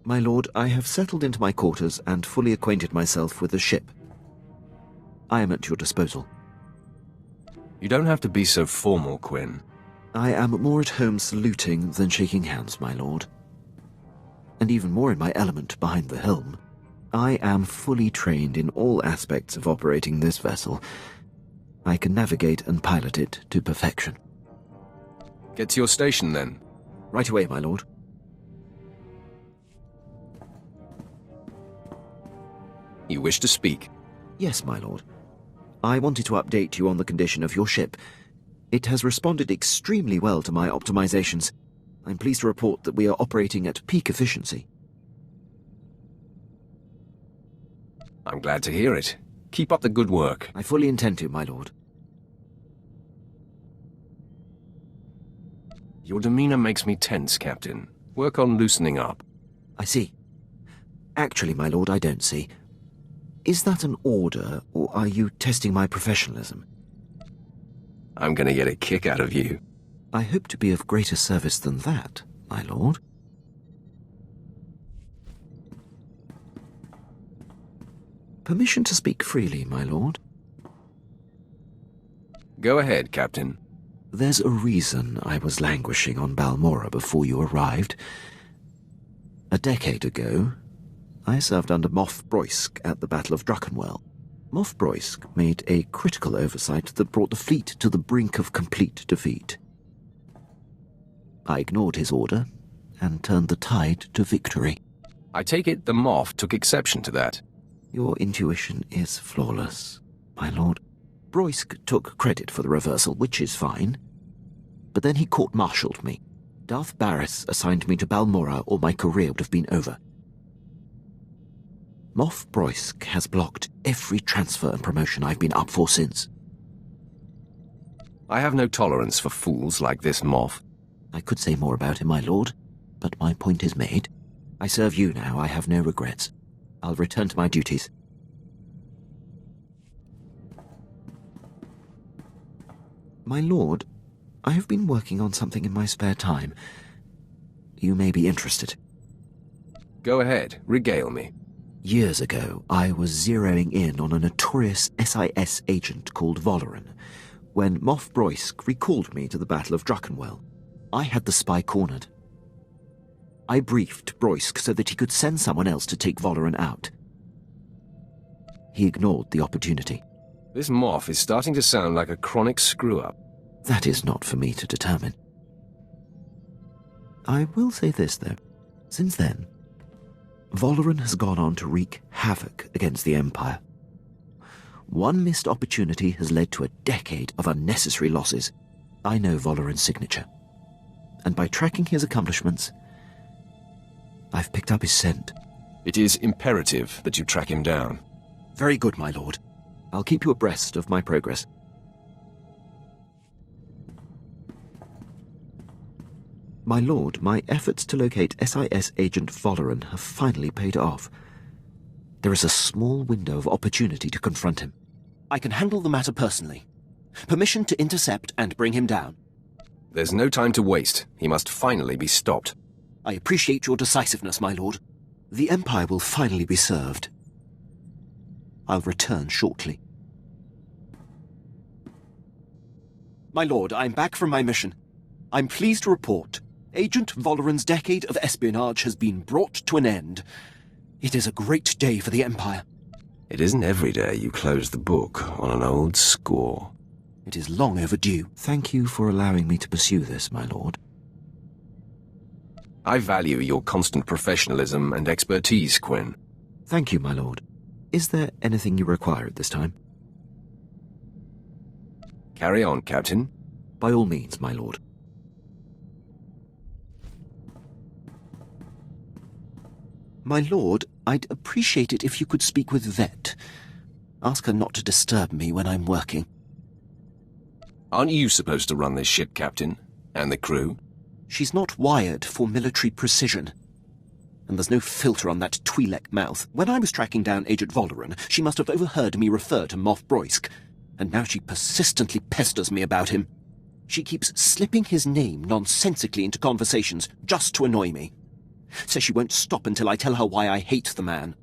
My lord, I have settled into my quarters and fully acquainted myself with the ship. I am at your disposal. You don't have to be so formal, Quinn. I am more at home saluting than shaking hands, my lord. And even more in my element behind the helm. I am fully trained in all aspects of operating this vessel. I can navigate and pilot it to perfection. Get to your station, then. Right away, my lord. You wish to speak? Yes, my lord. I wanted to update you on the condition of your ship. It has responded extremely well to my optimizations. I'm pleased to report that we are operating at peak efficiency. I'm glad to hear it. Keep up the good work. I fully intend to, my lord. Your demeanor makes me tense, Captain. Work on loosening up. I see. Actually, my lord, I don't see. Is that an order, or are you testing my professionalism? I'm going to get a kick out of you. I hope to be of greater service than that, my lord. Permission to speak freely, my lord? Go ahead, Captain. There's a reason I was languishing on Balmora before you arrived. A decade ago, I served under Moff Broysk at the Battle of Druckenwell. Moff Broysk made a critical oversight that brought the fleet to the brink of complete defeat. I ignored his order and turned the tide to victory. I take it the Moff took exception to that. Your intuition is flawless, my lord. Broysk took credit for the reversal, which is fine. But then he court-martialed me. Darth Barris assigned me to Balmora, or my career would have been over. Moff Broysk has blocked every transfer and promotion I've been up for since. I have no tolerance for fools like this Moff. I could say more about him, my lord, but my point is made. I serve you now, I have no regrets. I'll return to my duties. My lord, I have been working on something in my spare time. You may be interested. Go ahead, regale me. Years ago, I was zeroing in on a notorious SIS agent called Valoran, when Moff Broysk recalled me to the Battle of Druckenwell. I had the spy cornered. I briefed Broysk so that he could send someone else to take Valoran out. He ignored the opportunity. This Moff is starting to sound like a chronic screw-up. That is not for me to determine. I will say this, though. Since then, Valoran has gone on to wreak havoc against the Empire. One missed opportunity has led to a decade of unnecessary losses. I know Valoran's signature, and by tracking his accomplishments, I've picked up his scent. It is imperative that you track him down. Very good, my lord. I'll keep you abreast of my progress. My lord, my efforts to locate SIS agent Valoran have finally paid off. There is a small window of opportunity to confront him. I can handle the matter personally. Permission to intercept and bring him down. There's no time to waste. He must finally be stopped. I appreciate your decisiveness, my lord. The Empire will finally be served. I'll return shortly. My lord, I'm back from my mission. I'm pleased to report Agent Valoran's decade of espionage has been brought to an end. It is a great day for the Empire. It isn't every day you close the book on an old score. It is long overdue. Thank you for allowing me to pursue this, my lord. I value your constant professionalism and expertise, Quinn. Thank you, my lord. Is there anything you require at this time? Carry on, Captain. By all means, my lord. My lord, I'd appreciate it if you could speak with Vet. Ask her not to disturb me when I'm working. Aren't you supposed to run this ship, Captain? And the crew? She's not wired for military precision. And there's no filter on that Twi'lek mouth. When I was tracking down Agent Valoran, she must have overheard me refer to Moff Broysk. And now she persistently pesters me about him. She keeps slipping his name nonsensically into conversations just to annoy me. Says she won't stop until I tell her why I hate the man.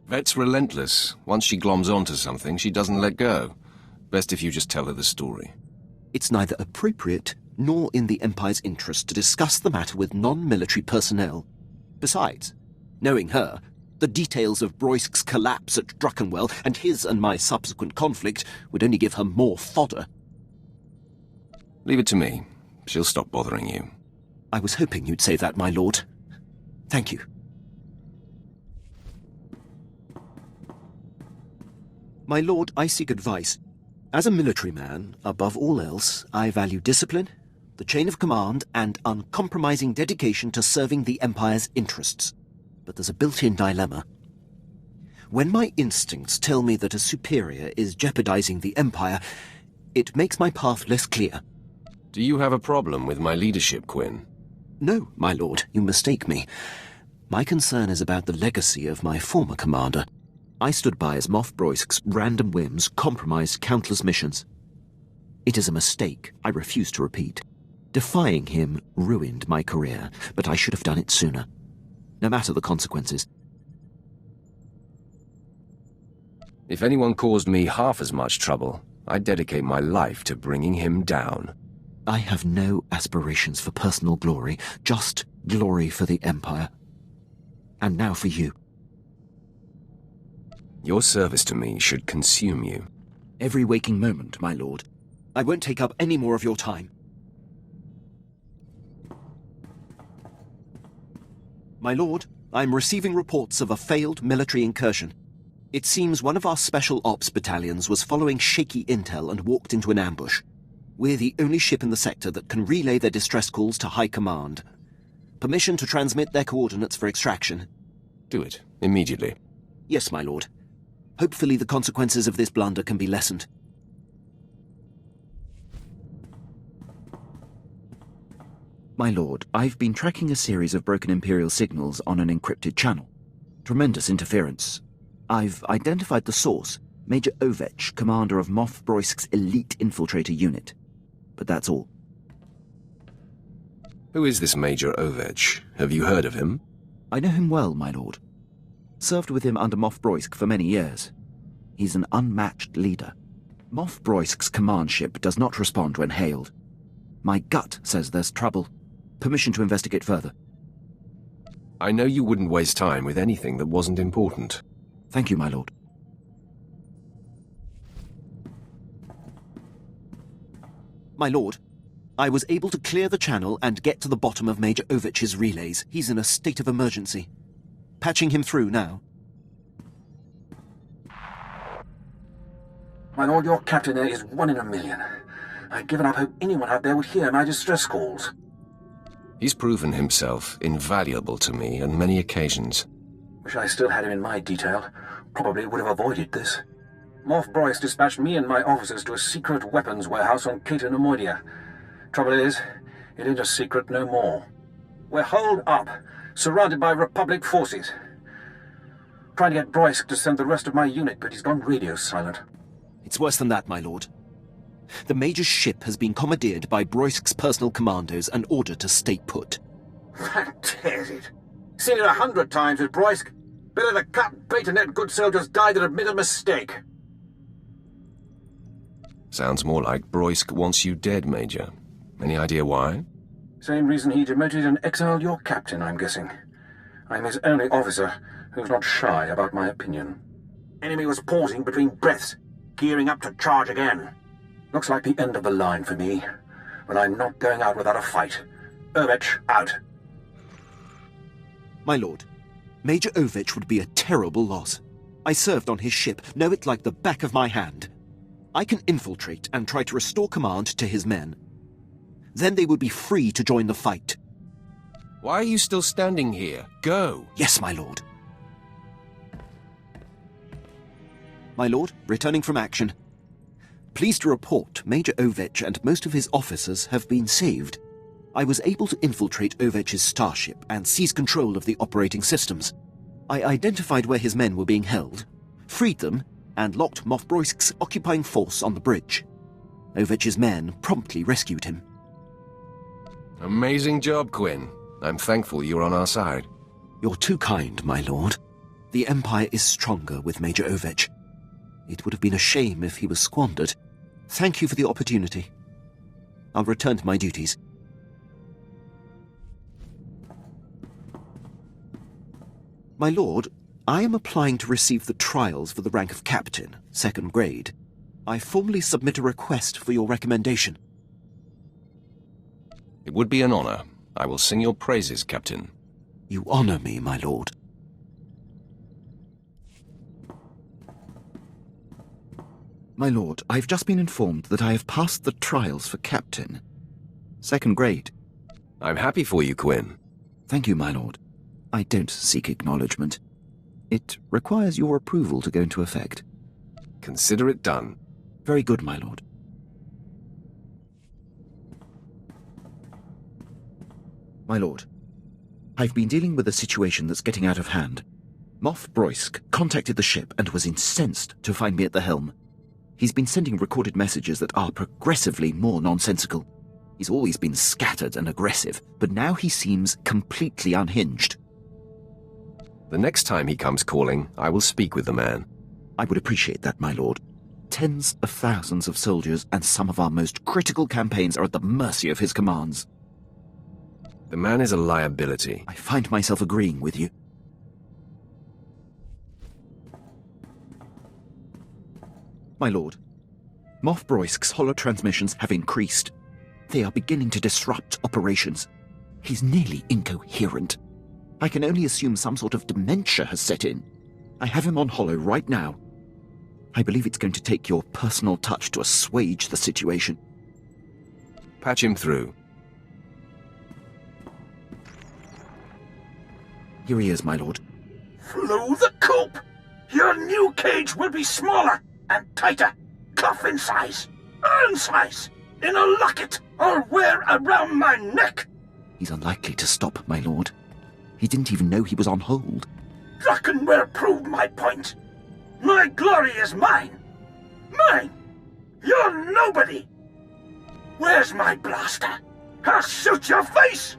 Vet's relentless. Once she gloms onto something, she doesn't let go. Best if you just tell her the story. It's neither appropriate nor in the Empire's interest to discuss the matter with non-military personnel. Besides, knowing her, the details of Broisk's collapse at Druckenwell and his and my subsequent conflict would only give her more fodder. Leave it to me. She'll stop bothering you. I was hoping you'd say that, my lord. Thank you. My lord, I seek advice. As a military man, above all else, I value discipline, the chain of command, and uncompromising dedication to serving the Empire's interests. But there's a built-in dilemma. When my instincts tell me that a superior is jeopardizing the Empire, it makes my path less clear. Do you have a problem with my leadership, Quinn? No, my lord, you mistake me. My concern is about the legacy of my former commander. I stood by as Moff Broisk's random whims compromised countless missions. It is a mistake I refuse to repeat. Defying him ruined my career, but I should have done it sooner. No matter the consequences. If anyone caused me half as much trouble, I'd dedicate my life to bringing him down. I have no aspirations for personal glory, just glory for the Empire. And now for you. Your service to me should consume you. Every waking moment, my lord. I won't take up any more of your time. My lord, I'm receiving reports of a failed military incursion. It seems one of our special ops battalions was following shaky intel and walked into an ambush. We're the only ship in the sector that can relay their distress calls to High Command. Permission to transmit their coordinates for extraction. Do it, immediately. Yes, my lord. Hopefully the consequences of this blunder can be lessened. My lord, I've been tracking a series of broken Imperial signals on an encrypted channel. Tremendous interference. I've identified the source, Major Ovech, commander of Moff Broisk's elite infiltrator unit. But that's all. Who is this Major Ovech? Have you heard of him? I know him well, my lord. Served with him under Moff Broisk for many years. He's an unmatched leader. Moff Broisk's command ship does not respond when hailed. My gut says there's trouble. Permission to investigate further. I know you wouldn't waste time with anything that wasn't important. Thank you, my lord. My lord, I was able to clear the channel and get to the bottom of Major Ovech's relays. He's in a state of emergency. Patching him through now. My lord, your captain there is 1 in a million. I'd given up hope anyone out there would hear my distress calls. He's proven himself invaluable to me on many occasions. Wish I still had him in my detail. Probably would have avoided this. Moff Broisk dispatched me and my officers to a secret weapons warehouse on Cato Nemoidia. Trouble is, it ain't a secret no more. We're holed up, surrounded by Republic forces. Trying to get Broisk to send the rest of my unit, but he's gone radio silent. It's worse than that, my lord. The Major's ship has been commandeered by Broisk's personal commandos and ordered to stay put. That tears it. Seen it 100 times with Broisk. Better to cut bait and let good soldiers die than admit a mistake. Sounds more like Broisk wants you dead, Major. Any idea why? Same reason he demoted and exiled your captain, I'm guessing. I'm his only officer who's not shy about my opinion. Enemy was pausing between breaths, gearing up to charge again. Looks like the end of the line for me, but I'm not going out without a fight. Ovech, out. My lord, Major Ovech would be a terrible loss. I served on his ship, know it like the back of my hand. I can infiltrate and try to restore command to his men. Then they would be free to join the fight. Why are you still standing here? Go! Yes, my lord. My lord, returning from action. Pleased to report Major Ovech and most of his officers have been saved. I was able to infiltrate Ovech's starship and seize control of the operating systems. I identified where his men were being held, freed them, and locked Moff Broisk's occupying force on the bridge. Ovech's men promptly rescued him. Amazing job, Quinn. I'm thankful you're on our side. You're too kind, my lord. The Empire is stronger with Major Ovech. It would have been a shame if he was squandered. Thank you for the opportunity. I'll return to my duties. My lord, I am applying to receive the trials for the rank of captain, 2nd grade. I formally submit a request for your recommendation. It would be an honor. I will sing your praises, Captain. You honor me, my lord. My lord, I've just been informed that I have passed the trials for captain. 2nd grade. I'm happy for you, Quinn. Thank you, my lord. I don't seek acknowledgement. It requires your approval to go into effect. Consider it done. Very good, my lord. My lord, I've been dealing with a situation that's getting out of hand. Moff Broysk contacted the ship and was incensed to find me at the helm. He's been sending recorded messages that are progressively more nonsensical. He's always been scattered and aggressive, but now he seems completely unhinged. The next time he comes calling, I will speak with the man. I would appreciate that, my lord. Tens of thousands of soldiers and some of our most critical campaigns are at the mercy of his commands. The man is a liability. I find myself agreeing with you. My lord, Moff Broysk's holotransmissions have increased. They are beginning to disrupt operations. He's nearly incoherent. I can only assume some sort of dementia has set in. I have him on holo right now. I believe it's going to take your personal touch to assuage the situation. Patch him through. Here he is, my lord. Flew the coop! Your new cage will be smaller and tighter. Coffin size, urn size, in a locket, or wear around my neck. He's unlikely to stop, my lord. He didn't even know he was on hold. Drakenware proved my point. My glory is mine. Mine! You're nobody! Where's my blaster? I'll shoot your face!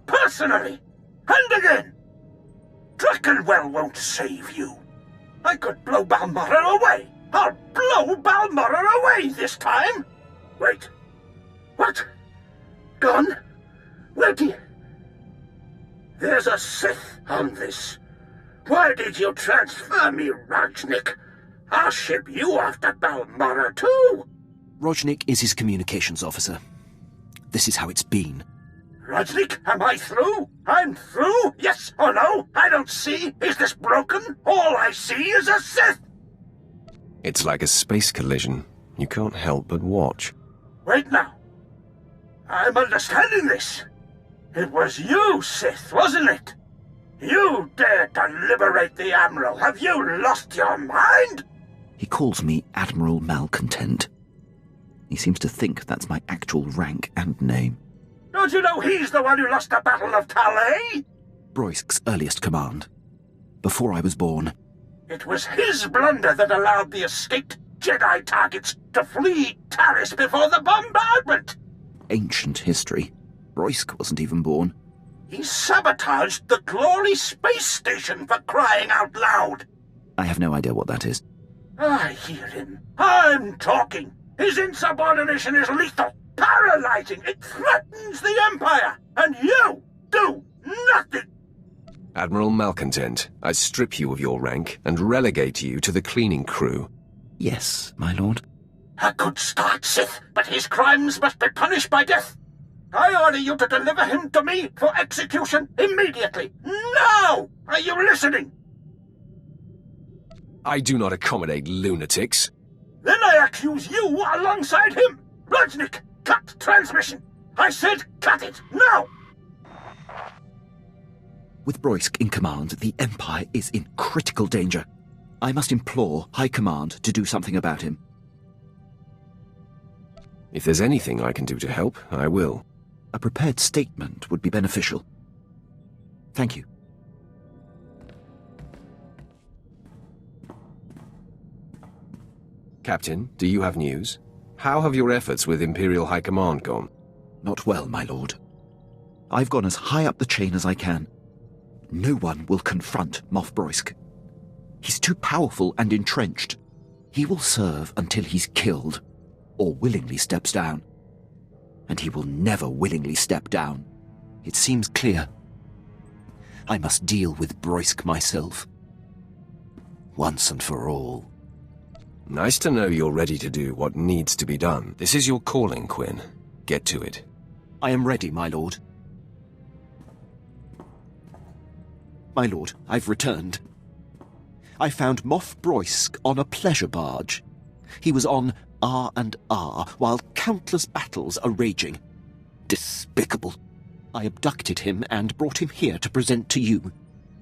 Personally! And again! Drakenwell won't save you. I could blow Balmorra away. I'll blow Balmorra away this time! Wait. What? Gone? Where do you... There's a Sith on this. Why did you transfer me, Rajnik? I'll ship you off to Balmorra too. Rojnik is his communications officer. This is how it's been. Rajnik, am I through? I'm through? Yes or no? I don't see. Is this broken? All I see is a Sith. It's like a space collision. You can't help but watch. Wait now. I'm understanding this. It was you, Sith, wasn't it? You dared to liberate the Admiral. Have you lost your mind? He calls me Admiral Malcontent. He seems to think that's my actual rank and name. Don't you know he's the one who lost the Battle of Talay? Broysk's earliest command. Before I was born. It was his blunder that allowed the escaped Jedi targets to flee Taris before the bombardment. Ancient history. Broysk wasn't even born. He sabotaged the Glory Space Station, for crying out loud. I have no idea what that is. I hear him. I'm talking. His insubordination is lethal, paralyzing. It threatens the Empire, and you do nothing. Admiral Malcontent, I strip you of your rank and relegate you to the cleaning crew. Yes, my lord. A good start, Sith, but his crimes must be punished by death. I order you to deliver him to me for execution immediately. Now! Are you listening? I do not accommodate lunatics. Then I accuse you alongside him. Rajnik, cut transmission. I said cut it, now! With Broysk in command, the Empire is in critical danger. I must implore High Command to do something about him. If there's anything I can do to help, I will. A prepared statement would be beneficial. Thank you. Captain, do you have news? How have your efforts with Imperial High Command gone? Not well, my lord. I've gone as high up the chain as I can. No one will confront Moff Broisk. He's too powerful and entrenched. He will serve until he's killed, or willingly steps down. And he will never willingly step down. It seems clear. I must deal with Broisk myself. Once and for all. Nice to know you're ready to do what needs to be done. This is your calling, Quinn. Get to it. I am ready, my lord. My lord, I've returned. I found Moff Broisk on a pleasure barge. He was on R&R while countless battles are raging. Despicable. I abducted him and brought him here to present to you.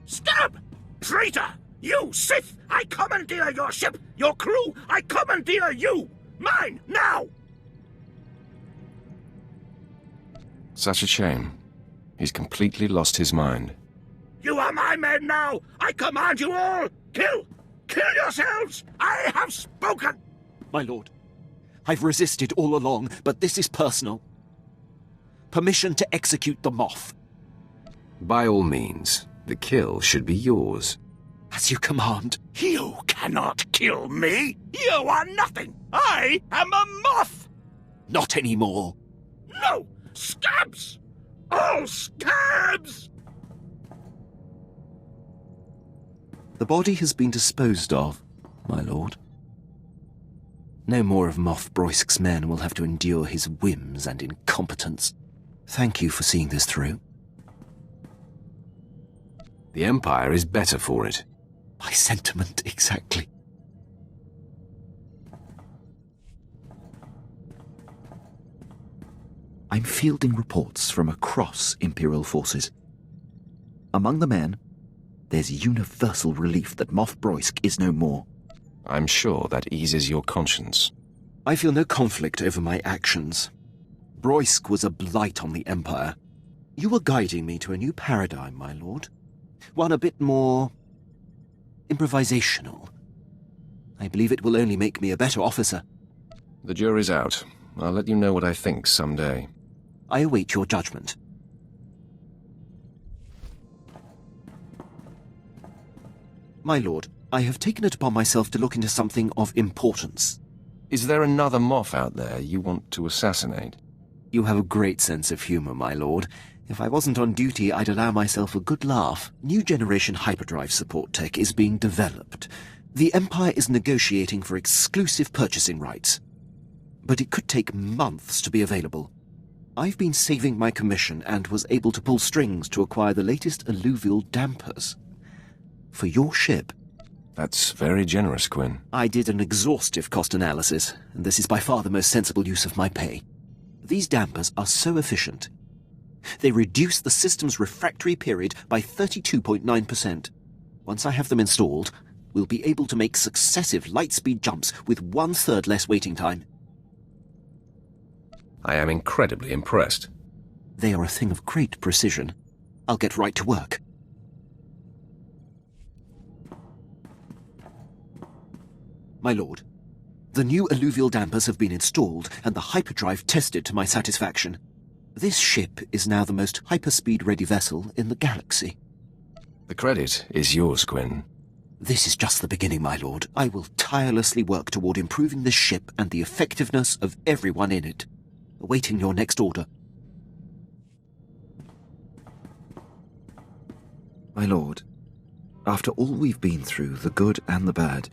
Stop! Traitor! You, Sith! I commandeer your ship! Your crew! I commandeer you! Mine, now! Such a shame. He's completely lost his mind. You are my men now! I command you all! Kill! Kill yourselves! I have spoken! My lord, I've resisted all along, but this is personal. Permission to execute the Moff. By all means, the kill should be yours. As you command. You cannot kill me! You are nothing! I am a Moff! Not anymore. No! Scabs! All scabs! The body has been disposed of, my lord. No more of Moff Broisk's men will have to endure his whims and incompetence. Thank you for seeing this through. The Empire is better for it. My sentiment, exactly. I'm fielding reports from across Imperial forces. Among the men, there's universal relief that Moff Broisk is no more. I'm sure that eases your conscience. I feel no conflict over my actions. Broisk was a blight on the Empire. You are guiding me to a new paradigm, my lord. One a bit more improvisational. I believe it will only make me a better officer. The jury's out. I'll let you know what I think someday. I await your judgment. My lord, I have taken it upon myself to look into something of importance. Is there another Moff out there you want to assassinate? You have a great sense of humor, my lord. If I wasn't on duty, I'd allow myself a good laugh. New generation hyperdrive support tech is being developed. The Empire is negotiating for exclusive purchasing rights. But it could take months to be available. I've been saving my commission and was able to pull strings to acquire the latest alluvial dampers. For your ship. That's very generous, Quinn. I did an exhaustive cost analysis, and this is by far the most sensible use of my pay. These dampers are so efficient. They reduce the system's refractory period by 32.9%. Once I have them installed, we'll be able to make successive light-speed jumps with 1/3 less waiting time. I am incredibly impressed. They are a thing of great precision. I'll get right to work. My lord, the new alluvial dampers have been installed and the hyperdrive tested to my satisfaction. This ship is now the most hyperspeed-ready vessel in the galaxy. The credit is yours, Quinn. This is just the beginning, my lord. I will tirelessly work toward improving this ship and the effectiveness of everyone in it. Awaiting your next order. My lord, after all we've been through, the good and the bad,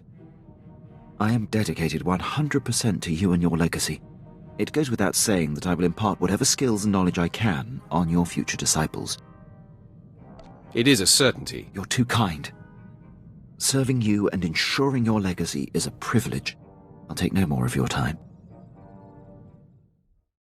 I am dedicated 100% to you and your legacy. It goes without saying that I will impart whatever skills and knowledge I can on your future disciples. It is a certainty. You're too kind. Serving you and ensuring your legacy is a privilege. I'll take no more of your time.